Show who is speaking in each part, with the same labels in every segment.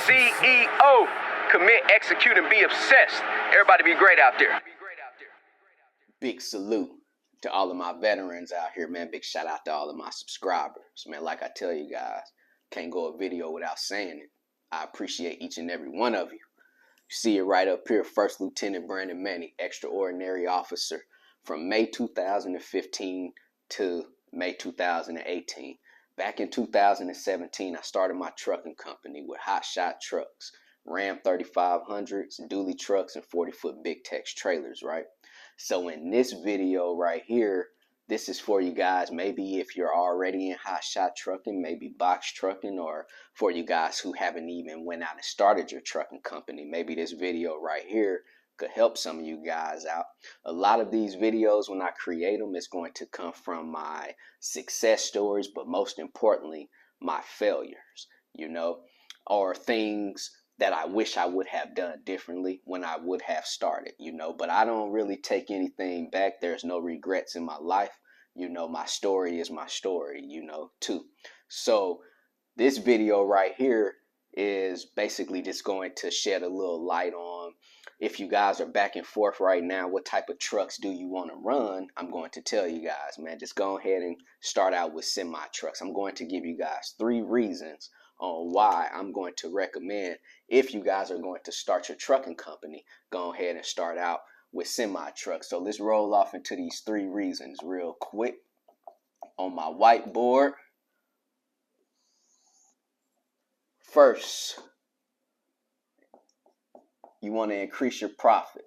Speaker 1: CEO. Commit, execute, and be obsessed. Everybody be great out there.
Speaker 2: Big salute to all of my veterans out here, man. Big shout out to all of my subscribers, man. Like I tell you guys, can't go a video without saying it. I appreciate each and every one of you. You see it right up here, First Lieutenant Brandon Manning, Extraordinary Officer, from May 2015 to May 2018. Back in 2017, I started my trucking company with Hotshot trucks, Ram 3500s, dually trucks, and 40-foot big tex trailers, right? So in this video right here, this is for you guys, maybe if you're already in hotshot trucking, maybe box trucking, or for you guys who haven't even went out and started your trucking company. Maybe this video right here could help some of you guys out. A lot of these videos, when I create them, it's going to come from my success stories, but most importantly, my failures, you know, or things that I wish I would have done differently when I would have started, you know, but I don't really take anything back. There's no regrets in my life. You know, my story is my story, you know, too. So this video right here is basically just going to shed a little light on, if you guys are back and forth right now, what type of trucks do you want to run? I'm going to tell you guys, man, just go ahead and start out with semi trucks. I'm going to give you guys 3 reasons on why I'm going to recommend, if you guys are going to start your trucking company, go ahead and start out with semi trucks. So let's roll off into these 3 reasons real quick on my whiteboard. First, you want to increase your profit.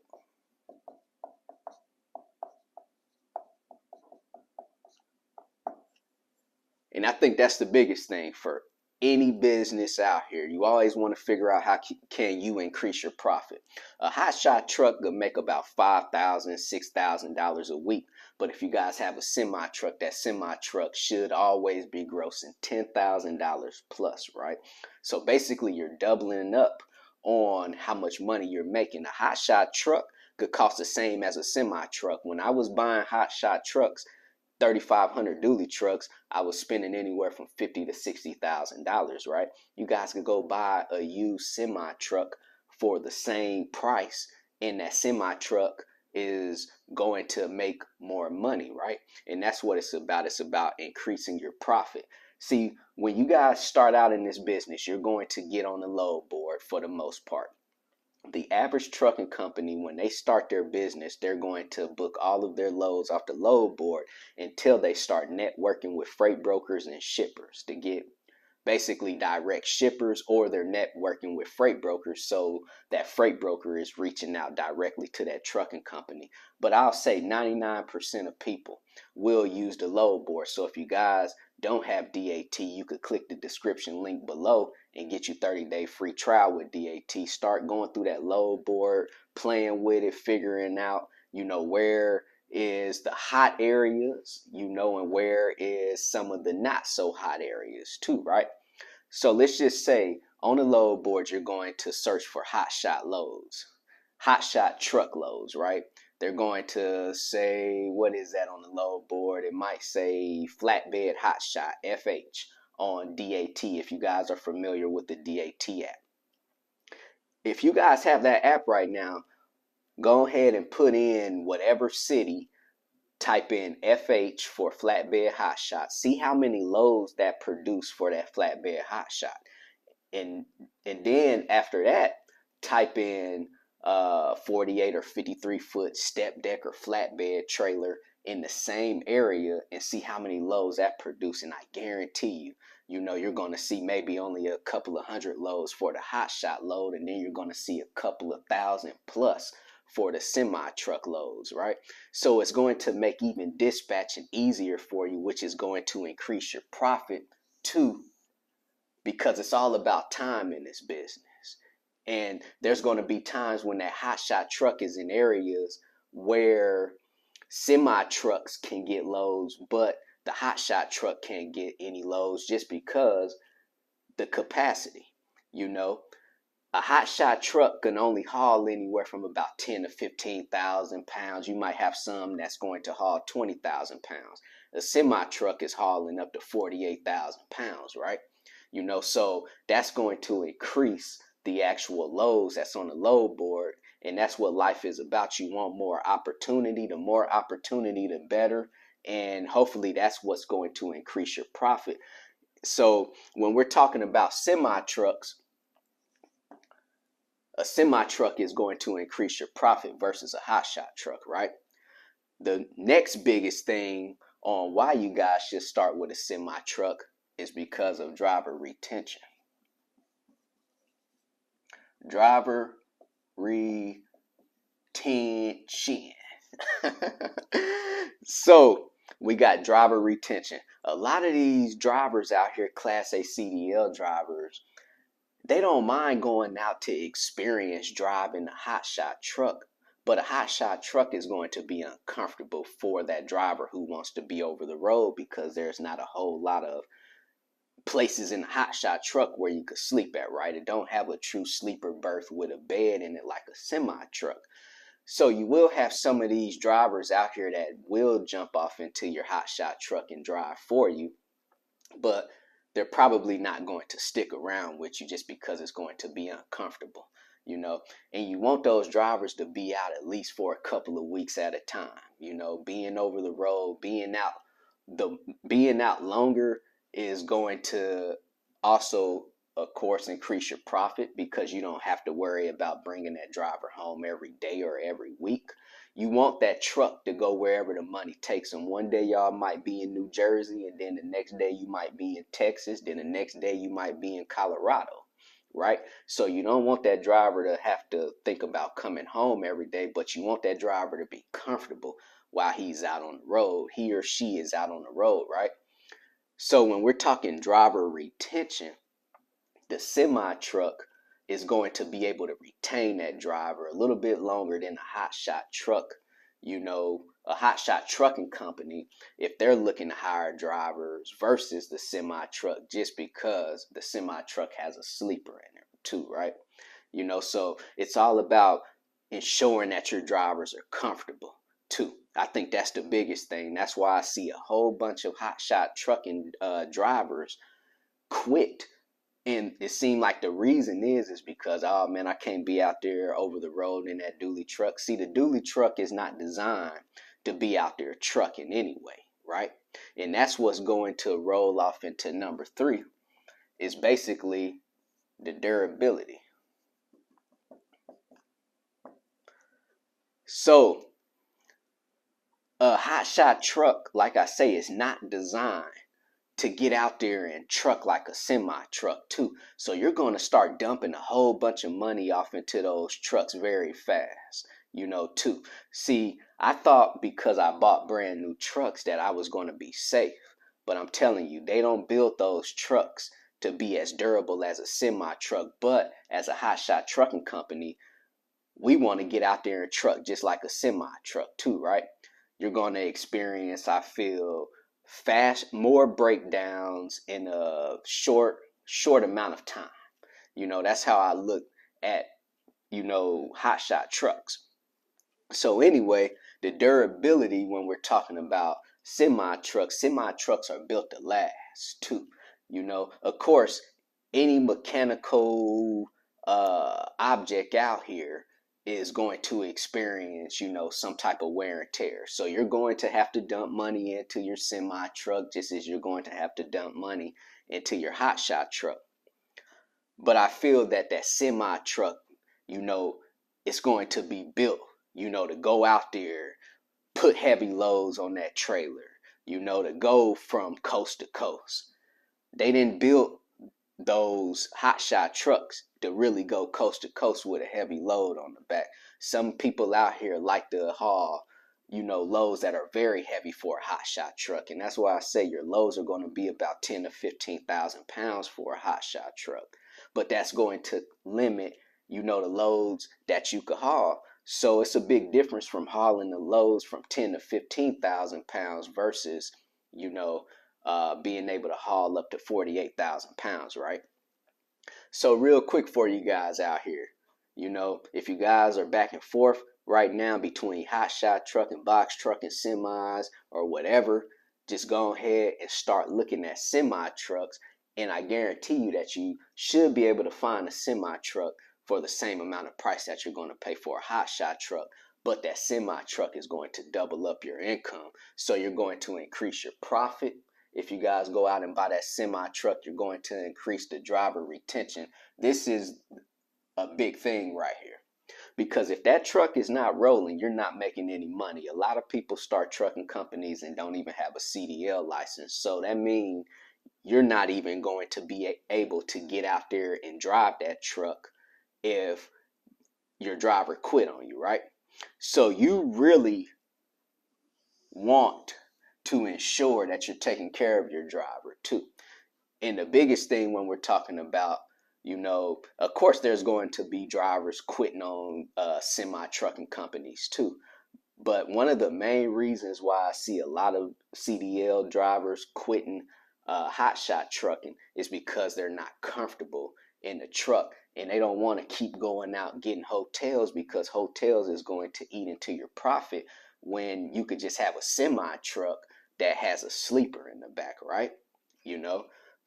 Speaker 2: And I think that's the biggest thing for any business out here. You always want to figure out how can you increase your profit. A hotshot truck could make about $5,000, $6,000 a week. But if you guys have a semi truck, that semi truck should always be grossing $10,000 plus, right? So basically you're doubling up on how much money you're making. A hotshot truck could cost the same as a semi truck. When I was buying hotshot trucks, 3,500 dually trucks, I was spending anywhere from $50,000 to $60,000, right? You guys can go buy a used semi truck for the same price, and that semi truck is going to make more money, right? And that's what it's about. It's about increasing your profit. See, when you guys start out in this business, you're going to get on the load board for the most part. The average trucking company, when they start their business, they're going to book all of their loads off the load board until they start networking with freight brokers and shippers to get basically direct shippers, or they're networking with freight brokers so that freight broker is reaching out directly to that trucking company. But I'll say 99% of people will use the load board. So if you guys don't have DAT, you could click the description link below and get you 30-day free trial with DAT. Start going through that load board, playing with it, figuring out, you know, where is the hot areas, you know, and where is some of the not so hot areas too, right? So let's just say on the load board, you're going to search for hotshot loads, hotshot truck loads, right? They're going to say, what is that on the load board? It might say flatbed hotshot, FH, on DAT, if you guys are familiar with the DAT app. If you guys have that app right now, go ahead and put in whatever city, type in FH for flatbed hotshot. See how many loads that produce for that flatbed hotshot. And then after that, type in 48 or 53 foot step deck or flatbed trailer in the same area and see how many loads that produce. And I guarantee you, you know, you're going to see maybe only a couple of hundred loads for the hotshot load, and then you're going to see a couple of thousand plus for the semi truck loads, right? So it's going to make even dispatching easier for you, which is going to increase your profit too, because it's all about time in this business. And there's going to be times when that hotshot truck is in areas where semi trucks can get loads, but the hotshot truck can't get any loads just because the capacity, you know. A hotshot truck can only haul anywhere from about 10 to 15,000 pounds. You might have some that's going to haul 20,000 pounds. A semi truck is hauling up to 48,000 pounds, right? You know, so that's going to increase the actual loads that's on the load board. And that's what life is about. You want more opportunity. The more opportunity, the better. And hopefully that's what's going to increase your profit. So when we're talking about semi trucks, a semi truck is going to increase your profit versus a hotshot truck, right? The next biggest thing on why you guys should start with a semi truck is because of driver retention. Driver retention. So we got driver retention. A lot of these drivers out here, Class A CDL drivers, they don't mind going out to experience driving a hotshot truck, but a hotshot truck is going to be uncomfortable for that driver who wants to be over the road, because there's not a whole lot of places in a hotshot truck where you could sleep at, right? It don't have a true sleeper berth with a bed in it like a semi truck. So you will have some of these drivers out here that will jump off into your hotshot truck and drive for you, but they're probably not going to stick around with you just because it's going to be uncomfortable, you know. And you want those drivers to be out at least for a couple of weeks at a time, you know. Being over the road, being out longer is going to also, of course, increase your profit, because you don't have to worry about bringing that driver home every day or every week. You want that truck to go wherever the money takes them. One day y'all might be in New Jersey, and then the next day you might be in Texas, then the next day you might be in Colorado, right? So you don't want that driver to have to think about coming home every day, but you want that driver to be comfortable while he's out on the road. He or she is out on the road, right? So when we're talking driver retention, the semi truck is going to be able to retain that driver a little bit longer than a hotshot truck. You know, a hotshot trucking company, if they're looking to hire drivers versus the semi truck, just because the semi truck has a sleeper in it too, right? You know, so it's all about ensuring that your drivers are comfortable too. I think that's the biggest thing. That's why I see a whole bunch of hotshot trucking drivers quit. And it seemed like the reason is because, oh man, I can't be out there over the road in that dually truck. See, the dually truck is not designed to be out there trucking anyway, right? And that's what's going to roll off into number 3, is basically the durability. So a hotshot truck, like I say, is not designed to get out there and truck like a semi truck too. So you're going to start dumping a whole bunch of money off into those trucks very fast, you know, too. See, I thought because I bought brand new trucks that I was going to be safe, but I'm telling you, they don't build those trucks to be as durable as a semi truck. But as a hotshot trucking company, we want to get out there and truck just like a semi truck too, right? You're going to experience, I feel, more breakdowns in a short amount of time. You know, that's how I look at, you know, hotshot trucks. So anyway, the durability, when we're talking about semi trucks are built to last too. You know, of course, any mechanical object out here is going to experience, you know, some type of wear and tear. So you're going to have to dump money into your semi truck, just as you're going to have to dump money into your hotshot truck. But I feel that semi truck, you know, it's going to be built, you know, to go out there, put heavy loads on that trailer, you know, to go from coast to coast. They didn't build those hotshot trucks to really go coast to coast with a heavy load on the back. Some people out here like to haul, you know, loads that are very heavy for a hotshot truck. And that's why I say your loads are going to be about 10 to 15,000 pounds for a hotshot truck. But that's going to limit, you know, the loads that you could haul. So it's a big difference from hauling the loads from 10 to 15,000 pounds versus, you know, being able to haul up to 48,000 pounds, right? So real quick for you guys out here, you know, if you guys are back and forth right now between hotshot trucking, box trucking, semis, or whatever, just go ahead and start looking at semi trucks And I guarantee you that you should be able to find a semi truck for the same amount of price that you're going to pay for a hotshot truck. But that semi truck is going to double up your income. So you're going to increase your profit. If you guys go out and buy that semi truck, you're going to increase the driver retention. This is a big thing right here. Because if that truck is not rolling, you're not making any money. A lot of people start trucking companies and don't even have a CDL license. So that means you're not even going to be able to get out there and drive that truck if your driver quit on you, right? So you really want to ensure that you're taking care of your driver too. And the biggest thing when we're talking about, of course, there's going to be drivers quitting on semi-trucking companies too. But one of the main reasons why I see a lot of CDL drivers quitting hotshot trucking is because they're not comfortable in the truck, and they don't want to keep going out getting hotels, because hotels is going to eat into your profit when you could just have a semi truck that has a sleeper in the back, right?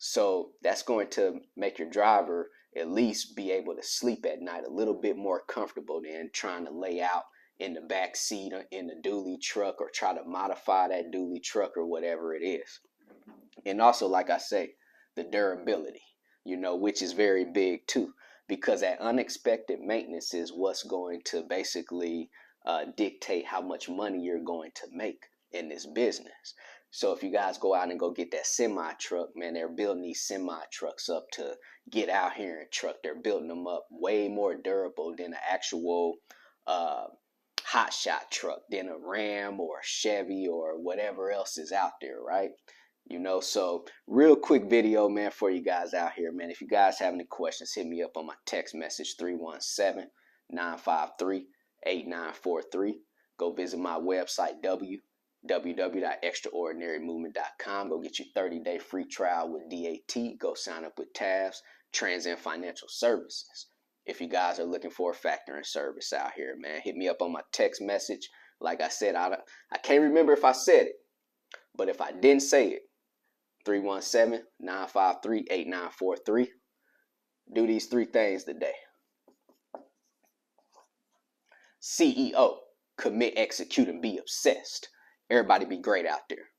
Speaker 2: So that's going to make your driver at least be able to sleep at night a little bit more comfortable than trying to lay out in the back seat or in the dually truck, or try to modify that dually truck or whatever it is. And also, like I say, the durability, which is very big too, because that unexpected maintenance is what's going to basically dictate how much money you're going to make in this business. So if you guys go out and go get that semi truck, man, they're building these semi trucks up to get out here and truck. They're building them up way more durable than an actual hotshot truck, than a Ram or a Chevy or whatever else is out there, right? So real quick video, man, for you guys out here, man. If you guys have any questions, hit me up on my text message, 317-953-8943. Go visit my website, www.extraordinarymovement.com. Go get your 30-day free trial with DAT. Go sign up with TAFS, Transcend Financial Services. If you guys are looking for a factoring service out here, man, hit me up on my text message. Like I said, I can't remember if I said it, but if I didn't say it, 317-953-8943. Do these 3 things today. CEO, commit, execute, and be obsessed. Everybody be great out there.